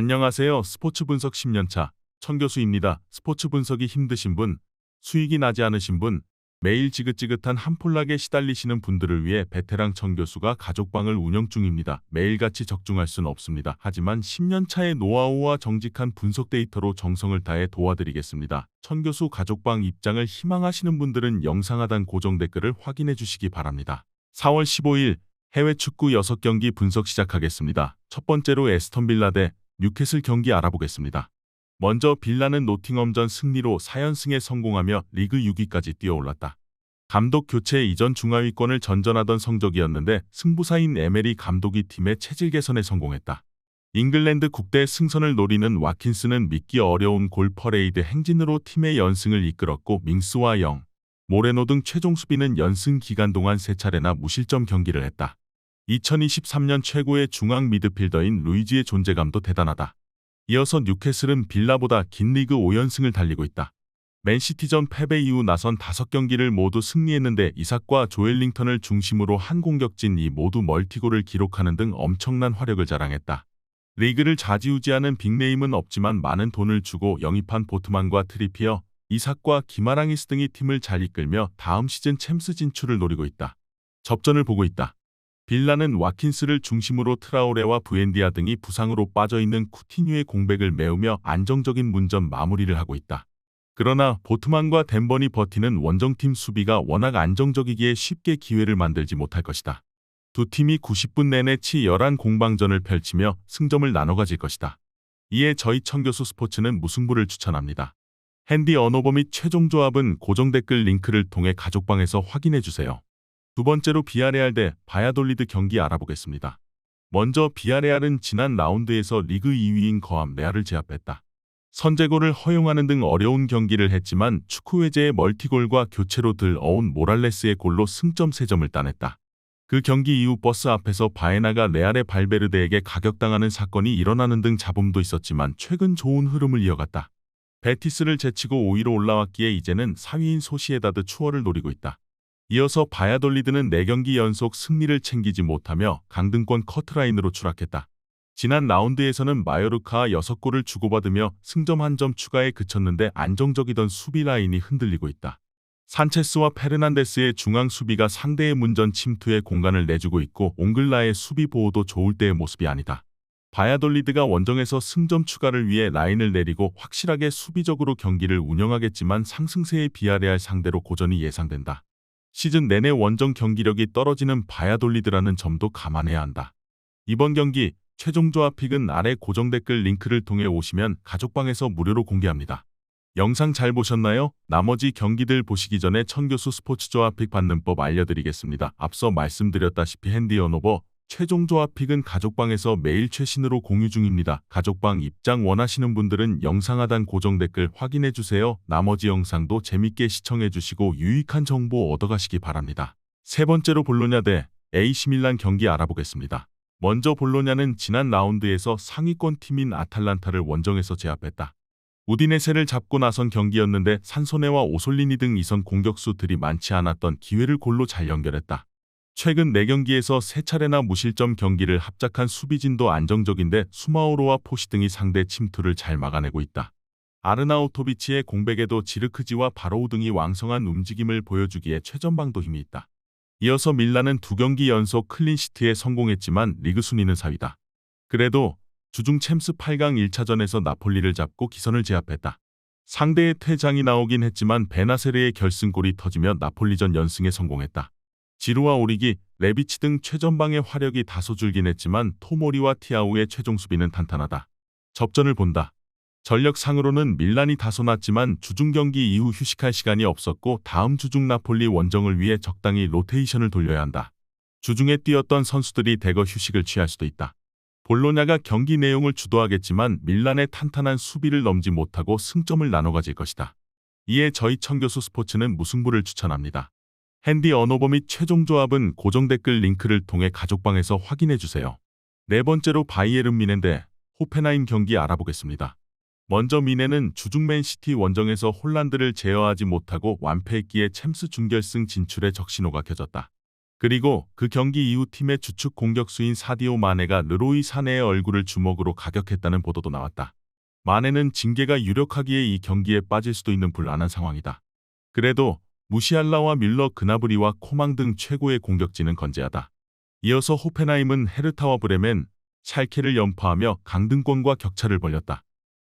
안녕하세요. 스포츠 분석 10년차 천교수입니다. 스포츠 분석이 힘드신 분, 수익이 나지 않으신 분, 매일 지긋지긋한 한폴락에 시달리시는 분들을 위해 베테랑 천교수가 가족방을 운영 중입니다. 매일같이 적중할 수는 없습니다. 하지만 10년차의 노하우와 정직한 분석 데이터로 정성을 다해 도와드리겠습니다. 천교수 가족방 입장을 희망하시는 분들은 영상 하단 고정 댓글을 확인해 주시기 바랍니다. 4월 15일 해외 축구 6경기 분석 시작하겠습니다. 첫 번째로 에스턴 빌라 대 뉴캐슬 경기 알아보겠습니다. 먼저 빌라는 노팅엄전 승리로 4연승에 성공하며 리그 6위까지 뛰어올랐다. 감독 교체 이전 중하위권을 전전하던 성적이었는데 승부사인 에메리 감독이 팀의 체질 개선에 성공했다. 잉글랜드 국대 승선을 노리는 와킨스는 믿기 어려운 골 퍼레이드 행진으로 팀의 연승을 이끌었고 밍스와 영, 모레노 등 최종 수비는 연승 기간 동안 3차례나 무실점 경기를 했다. 2023년 최고의 중앙 미드필더인 루이지의 존재감도 대단하다. 이어서 뉴캐슬은 빌라보다 긴 리그 5연승을 달리고 있다. 맨시티전 패배 이후 나선 5경기를 모두 승리했는데 이삭과 조엘링턴을 중심으로 한 공격진이 모두 멀티골을 기록하는 등 엄청난 화력을 자랑했다. 리그를 좌지우지하는 빅네임은 없지만 많은 돈을 주고 영입한 보트만과 트리피어, 이삭과 기마랑이스 등이 팀을 잘 이끌며 다음 시즌 챔스 진출을 노리고 있다. 접전을 보고 있다. 빌라는 와킨스를 중심으로 트라오레와 부엔디아 등이 부상으로 빠져있는 쿠티뉴의 공백을 메우며 안정적인 문전 마무리를 하고 있다. 그러나 보트만과 덴버니 버티는 원정팀 수비가 워낙 안정적이기에 쉽게 기회를 만들지 못할 것이다. 두 팀이 90분 내내 치열한 공방전을 펼치며 승점을 나눠 가질 것이다. 이에 저희 천교수 스포츠는 무승부를 추천합니다. 핸디 언오버 및 최종 조합은 고정 댓글 링크를 통해 가족방에서 확인해주세요. 두 번째로 비아레알 대 바야돌리드 경기 알아보겠습니다. 먼저 비아레알은 지난 라운드에서 리그 2위인 거암 레알을 제압했다. 선제골을 허용하는 등 어려운 경기를 했지만 축구 외제의 멀티골과 교체로 들어온 모랄레스의 골로 승점 3점을 따냈다. 그 경기 이후 버스 앞에서 바에나가 레알의 발베르데에게 가격당하는 사건이 일어나는 등 잡음도 있었지만 최근 좋은 흐름을 이어갔다. 베티스를 제치고 5위로 올라왔기에 이제는 4위인 소시에다드 추월을 노리고 있다. 이어서 바야돌리드는 4경기 연속 승리를 챙기지 못하며 강등권 커트라인으로 추락했다. 지난 라운드에서는 마요르카와 6골을 주고받으며 승점 1점 추가에 그쳤는데 안정적이던 수비 라인이 흔들리고 있다. 산체스와 페르난데스의 중앙 수비가 상대의 문전 침투에 공간을 내주고 있고 옹글라의 수비 보호도 좋을 때의 모습이 아니다. 바야돌리드가 원정에서 승점 추가를 위해 라인을 내리고 확실하게 수비적으로 경기를 운영하겠지만 상승세의 비아레알 상대로 고전이 예상된다. 시즌 내내 원정 경기력이 떨어지는 바야돌리드라는 점도 감안해야 한다. 이번 경기 최종 조합 픽은 아래 고정 댓글 링크를 통해 오시면 가족방에서 무료로 공개합니다. 영상 잘 보셨나요? 나머지 경기들 보시기 전에 천교수 스포츠 조합 픽 받는 법 알려드리겠습니다. 앞서 말씀드렸다시피 핸디 언오버 최종 조합 픽은 가족방에서 매일 최신으로 공유 중입니다. 가족방 입장 원하시는 분들은 영상 하단 고정 댓글 확인해주세요. 나머지 영상도 재밌게 시청해주시고 유익한 정보 얻어가시기 바랍니다. 세 번째로 볼로냐 대 AC 밀란 경기 알아보겠습니다. 먼저 볼로냐는 지난 라운드에서 상위권 팀인 아탈란타를 원정에서 제압했다. 우디네세를 잡고 나선 경기였는데 산소네와 오솔리니 등 이선 공격수들이 많지 않았던 기회를 골로 잘 연결했다. 최근 4경기에서 3차례나 무실점 경기를 합작한 수비진도 안정적인데 수마오로와 포시 등이 상대 침투를 잘 막아내고 있다. 아르나우토비치의 공백에도 지르크지와 바로우 등이 왕성한 움직임을 보여주기에 최전방도 힘이 있다. 이어서 밀란은 2경기 연속 클린시트에 성공했지만 리그 순위는 4위다. 그래도 주중 챔스 8강 1차전에서 나폴리를 잡고 기선을 제압했다. 상대의 퇴장이 나오긴 했지만 베나세르의 결승골이 터지며 나폴리전 연승에 성공했다. 지루와 오리기, 레비치 등 최전방의 화력이 다소 줄긴 했지만 토모리와 티아우의 최종 수비는 탄탄하다. 접전을 본다. 전력상으로는 밀란이 다소 낮지만 주중 경기 이후 휴식할 시간이 없었고 다음 주중 나폴리 원정을 위해 적당히 로테이션을 돌려야 한다. 주중에 뛰었던 선수들이 대거 휴식을 취할 수도 있다. 볼로냐가 경기 내용을 주도하겠지만 밀란의 탄탄한 수비를 넘지 못하고 승점을 나눠 가질 것이다. 이에 저희 천교수 스포츠는 무승부를 추천합니다. 핸디 언오버 및 최종 조합은 고정 댓글 링크를 통해 가족방에서 확인해주세요. 네 번째로 바이에른 미넨 대 호펜하임 경기 알아보겠습니다. 먼저 미넨은 주중 맨시티 원정에서 홀란드를 제어하지 못하고 완패했기에 챔스 준결승 진출에 적신호가 켜졌다. 그리고 그 경기 이후 팀의 주축 공격수인 사디오 마네가 르로이 사네의 얼굴을 주먹으로 가격했다는 보도도 나왔다. 마네는 징계가 유력하기에 이 경기에 빠질 수도 있는 불안한 상황이다. 그래도 무시알라와 밀러 그나브리와 코망 등 최고의 공격진은 건재하다. 이어서 호펜하임은 헤르타와 브레멘, 샬케를 연파하며 강등권과 격차를 벌였다.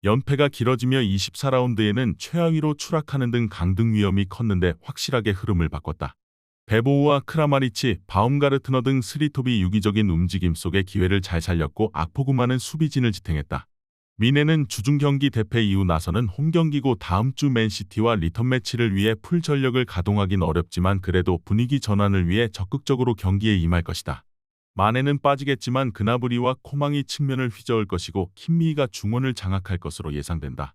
연패가 길어지며 24라운드에는 최하위로 추락하는 등 강등 위험이 컸는데 확실하게 흐름을 바꿨다. 베보우와 크라마리치, 바움가르트너 등 스리톱이 유기적인 움직임 속에 기회를 잘 살렸고 악포구마는 수비진을 지탱했다. 미네는 주중 경기 대패 이후 나서는 홈경기고 다음 주 맨시티와 리턴 매치를 위해 풀 전력을 가동하긴 어렵지만 그래도 분위기 전환을 위해 적극적으로 경기에 임할 것이다. 마네는 빠지겠지만 그나브리와 코망이 측면을 휘저을 것이고 킴미가 중원을 장악할 것으로 예상된다.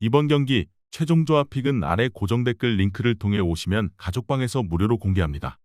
이번 경기 최종 조합픽은 아래 고정 댓글 링크를 통해 오시면 가족방에서 무료로 공개합니다.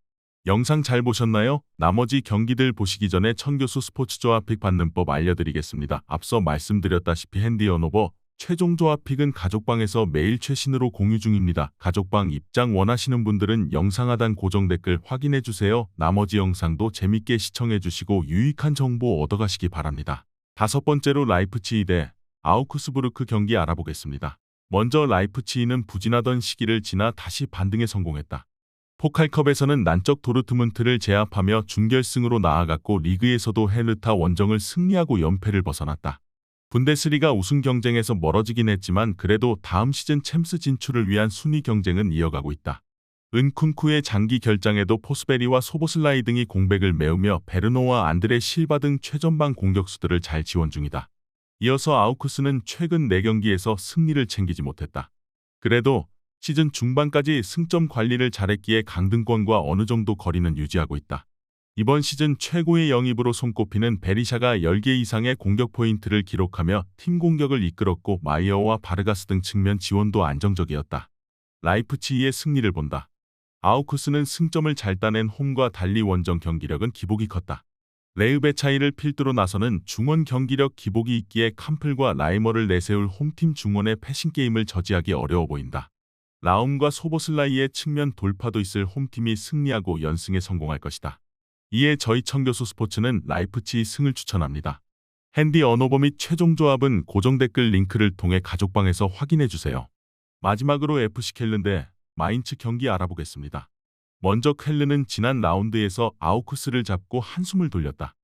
영상 잘 보셨나요? 나머지 경기들 보시기 전에 천교수 스포츠 조합픽 받는 법 알려드리겠습니다. 앞서 말씀드렸다시피 핸디 언오버 최종 조합픽은 가족방에서 매일 최신으로 공유 중입니다. 가족방 입장 원하시는 분들은 영상 하단 고정 댓글 확인해주세요. 나머지 영상도 재밌게 시청해주시고 유익한 정보 얻어가시기 바랍니다. 다섯 번째로 라이프치히 대 아우크스부르크 경기 알아보겠습니다. 먼저 라이프치히는 부진하던 시기를 지나 다시 반등에 성공했다. 포칼컵에서는 난적 도르트문트를 제압하며 준결승으로 나아갔고 리그에서도 헤르타 원정을 승리하고 연패를 벗어났다. 분데스리가 우승 경쟁에서 멀어지긴 했지만 그래도 다음 시즌 챔스 진출을 위한 순위 경쟁은 이어가고 있다. 은쿤쿠의 장기 결장에도 포스베리와 소보슬라이 등이 공백을 메우며 베르노와 안드레 실바 등 최전방 공격수들을 잘 지원 중이다. 이어서 아우크스는 최근 4경기에서 승리를 챙기지 못했다. 그래도 시즌 중반까지 승점 관리를 잘했기에 강등권과 어느 정도 거리는 유지하고 있다. 이번 시즌 최고의 영입으로 손꼽히는 베리샤가 10개 이상의 공격 포인트를 기록하며 팀 공격을 이끌었고 마이어와 바르가스 등 측면 지원도 안정적이었다. 라이프치히의 승리를 본다. 아우크스는 승점을 잘 따낸 홈과 달리 원정 경기력은 기복이 컸다. 레흐베 차이를 필두로 나서는 중원 경기력 기복이 있기에 캄플과 라이머를 내세울 홈팀 중원의 패싱 게임을 저지하기 어려워 보인다. 라움과 소보슬라이의 측면 돌파도 있을 홈팀이 승리하고 연승에 성공할 것이다. 이에 저희 청교수 스포츠는 라이프치히 승을 추천합니다. 핸디 언오버 및 최종 조합은 고정 댓글 링크를 통해 가족방에서 확인해주세요. 마지막으로 FC 켈른 대 마인츠 경기 알아보겠습니다. 먼저 켈른은 지난 라운드에서 아우크스를 잡고 한숨을 돌렸다.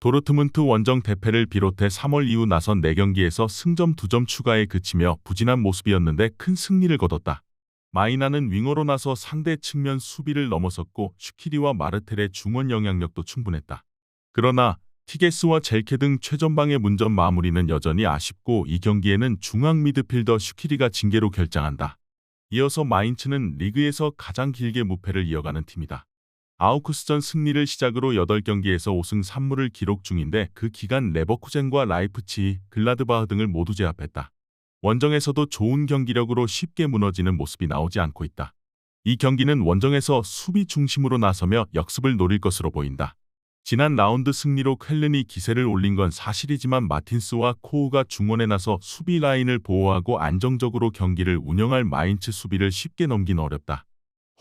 도르트문트 원정 대패를 비롯해 3월 이후 나선 4경기에서 승점 2점 추가에 그치며 부진한 모습이었는데 큰 승리를 거뒀다. 마이나는 윙어로 나서 상대 측면 수비를 넘어섰고 슈키리와 마르텔의 중원 영향력도 충분했다. 그러나 티게스와 젤케 등 최전방의 문전 마무리는 여전히 아쉽고 이 경기에는 중앙 미드필더 슈키리가 징계로 결장한다. 이어서 마인츠는 리그에서 가장 길게 무패를 이어가는 팀이다. 아우크스전 승리를 시작으로 8경기에서 5승 3무를 기록 중인데 그 기간 레버쿠젠과 라이프치히, 글라드바흐 등을 모두 제압했다. 원정에서도 좋은 경기력으로 쉽게 무너지는 모습이 나오지 않고 있다. 이 경기는 원정에서 수비 중심으로 나서며 역습을 노릴 것으로 보인다. 지난 라운드 승리로 켈른이 기세를 올린 건 사실이지만 마틴스와 코우가 중원에 나서 수비 라인을 보호하고 안정적으로 경기를 운영할 마인츠 수비를 쉽게 넘긴 어렵다.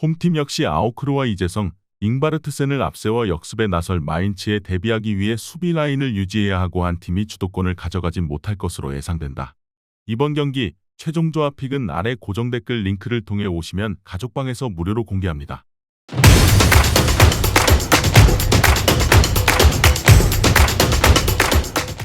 홈팀 역시 아우크르와 이재성, 잉바르트센을 앞세워 역습에 나설 마인츠에 대비하기 위해 수비 라인을 유지해야 하고 한 팀이 주도권을 가져가진 못할 것으로 예상된다. 이번 경기 최종 조합픽은 아래 고정 댓글 링크를 통해 오시면 가족방에서 무료로 공개합니다.